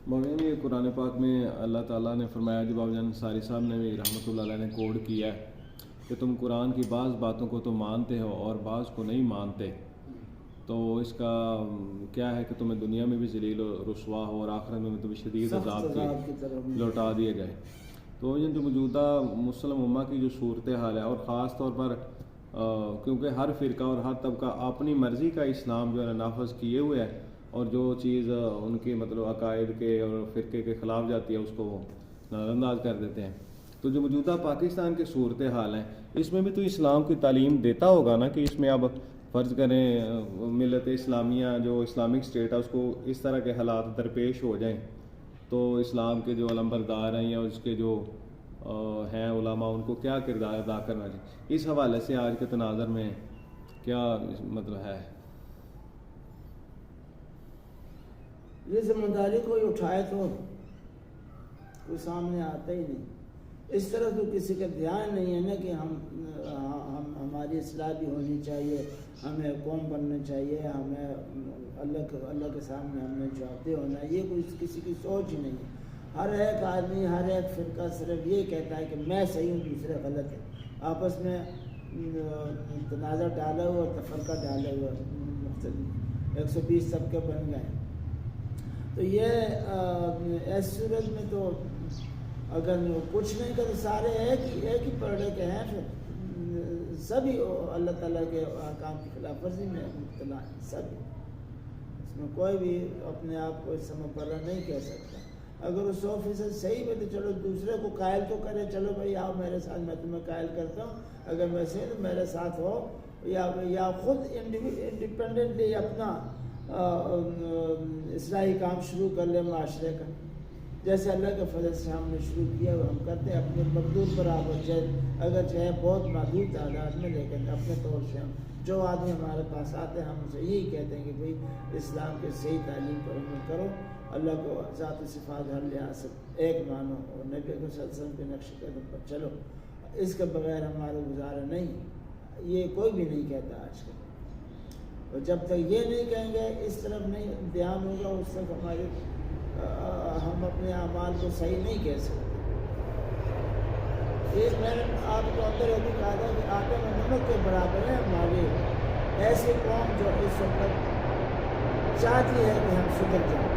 مولوی یہ قرآن پاک میں اللہ تعالیٰ نے فرمایا، جو بابا جان انصاری صاحب نے بھی رحمۃ اللہ علیہ نے کوڈ کیا ہے کہ تم قرآن کی بعض باتوں کو تو مانتے ہو اور بعض کو نہیں مانتے، تو اس کا کیا ہے کہ تمہیں دنیا میں بھی ذلیل و رسوا ہو اور آخرت میں تمہیں شدید عذاب کی لوٹا دیا جائے۔ تو یہ جو موجودہ مسلم امہ کی جو صورتحال ہے، اور خاص طور پر کیونکہ ہر فرقہ اور ہر طبقہ اپنی مرضی کا اسلام جو ہے نافذ کیے ہوئے ہے، اور جو چیز ان کے مطلب عقائد کے اور فرقے کے خلاف جاتی ہے اس کو وہ نظر انداز کر دیتے ہیں۔ تو جو موجودہ پاکستان کے صورتحال ہیں، اس میں بھی تو اسلام کی تعلیم دیتا ہوگا نا، کہ اس میں اب فرض کریں ملت اسلامیہ جو اسلامک اسٹیٹ ہے اس کو اس طرح کے حالات درپیش ہو جائیں، تو اسلام کے جو علمبردار ہیں یا اس کے جو ہیں علماء، ان کو کیا کردار ادا کرنا چاہیے؟ اس حوالے سے آج کے تناظر میں کیا مطلب ہے؟ یہ ذمہ داری کوئی اٹھائے تو کوئی سامنے آتا ہی نہیں۔ اس طرح تو کسی کا دھیان نہیں ہے نا کہ ہماری اصلاح بھی ہونی چاہیے، ہمیں قوم بننا چاہیے، ہمیں اللہ کے سامنے ہمیں جھکتے ہونا ہے، یہ کوئی کسی کی سوچ ہی نہیں ہے۔ ہر ایک آدمی، ہر ایک فرقہ صرف یہ کہتا ہے کہ میں صحیح ہوں دوسرے غلط ہے، آپس میں تنازع ڈالا ہوا اور تفرقہ ڈالا ہوا، مختلف 120 طبقے بن گئے۔ تو یہ اس صورت میں تو اگر کچھ نہیں کرے، سارے ایک ہی پردے کے ہیں، پھر سبھی اللہ تعالیٰ کے احکام کی خلاف ورزی میں مبتلا ہیں، سبھی۔ اس میں کوئی بھی اپنے آپ کو اس سے مبرر نہیں کہہ سکتا۔ اگر وہ 100% صحیح ہے تو چلو دوسرے کو قائل تو کرے، چلو بھائی آؤ میرے ساتھ، میں تمہیں قائل کرتا ہوں، اگر میں صحیح تو میرے ساتھ ہو، یا خود انڈیپینڈنٹلی اپنا اصلاحی کام شروع کر لے معاشرے کا، جیسے اللہ کے فضل سے ہم نے شروع کیا وہ ہم کرتے ہیں اپنے مقدور برابر، اگر چاہے بہت محدود تعداد میں، لیکن اپنے طور سے ہم جو آدمی ہمارے پاس آتے ہیں ہم اسے یہی کہتے ہیں کہ بھئی اسلام کے صحیح تعلیم پر عمل کرو، اللہ کو ذات و صفات ہر لحاظ سے ایک مانو، اور نبی صلی اللہ علیہ وسلم کے نقش قدم پر چلو، اس کے بغیر ہمارا گزارا نہیں۔ یہ کوئی بھی نہیں کہتا آج کل، اور جب تک یہ نہیں کہیں گے، اس طرف نہیں دھیان ہوگا، اس تک ہم اپنے اعمال کو صحیح نہیں کہہ سکتے۔ ایک میں نے آپ کو اندر یہ بھی کہا تھا کہ آٹے میں نمک کے برابر ہے ہماری ایسی قوم جو اس وقت چاہتی ہے کہ ہم سدھر جائیں،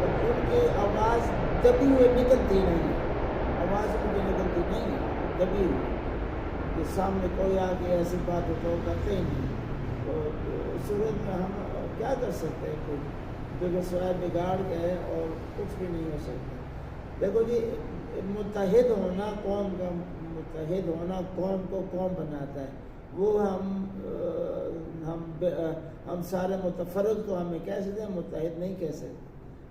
اور ان کی آواز دبی ہوئی نکلتی نہیں ہے، آواز ان کی نکلتی نہیں ہے، دبی ہوئی، کہ سامنے کوئی آ کے ایسی بات تو کرتے ہی نہیں۔ تو اس صورت میں ہم کیا کر سکتے ہیں؟ کوئی جو سوائے بگاڑ کے ہے اور کچھ بھی نہیں ہو سکتا۔ دیکھو جی، متحد ہونا قوم کا، متحد ہونا قوم کو قوم بناتا ہے، وہ ہم سارے متفرق تو ہمیں کہہ سکتے ہیں، متحد نہیں کہہ سکتے۔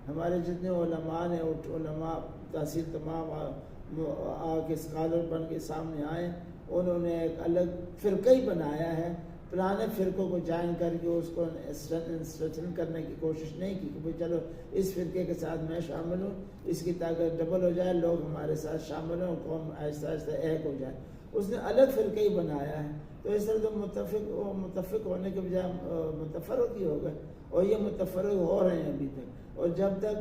ہمارے جتنے علماء ہیں، علماء تحصیل تمام آ کے اسکالر بن کے سامنے آئے، انہوں نے ایک الگ فرقہ ہی بنایا ہے، پرانے فرقوں کو جوائن کر کے اس کو اسٹرینتھن کرنے کی کوشش نہیں کی کہ بھئی چلو اس فرقے کے ساتھ میں شامل ہوں، اس کی طاقت ڈبل ہو جائے، لوگ ہمارے ساتھ شامل ہوں، قوم آہستہ آہستہ ایک ہو جائے۔ اس نے الگ فرقہ ہی بنایا ہے، تو اس طرح تو متفق ہونے کے بجائے متفرق ہی ہو گئے، اور یہ متفرق ہو رہے ہیں ابھی تک۔ اور جب تک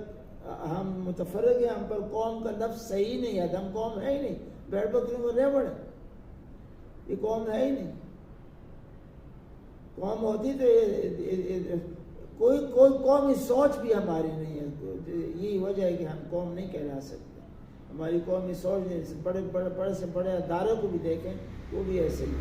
ہم متفرق ہیں، ہم پر قوم کا لفظ صحیح نہیں ہے، ہم قوم ہے ہی نہیں، بیڑ بکریوں کو ریوڑ ہے، یہ قوم ہے ہی نہیں۔ قوم ہوتی تو کوئی قومی سوچ بھی ہماری نہیں ہے، یہی وجہ ہے کہ ہم قوم نہیں کہلا سکتے، ہماری قومی سوچ نہیں۔ بڑے سے بڑے اداروں کو بھی دیکھیں، وہ بھی ایسے ہی،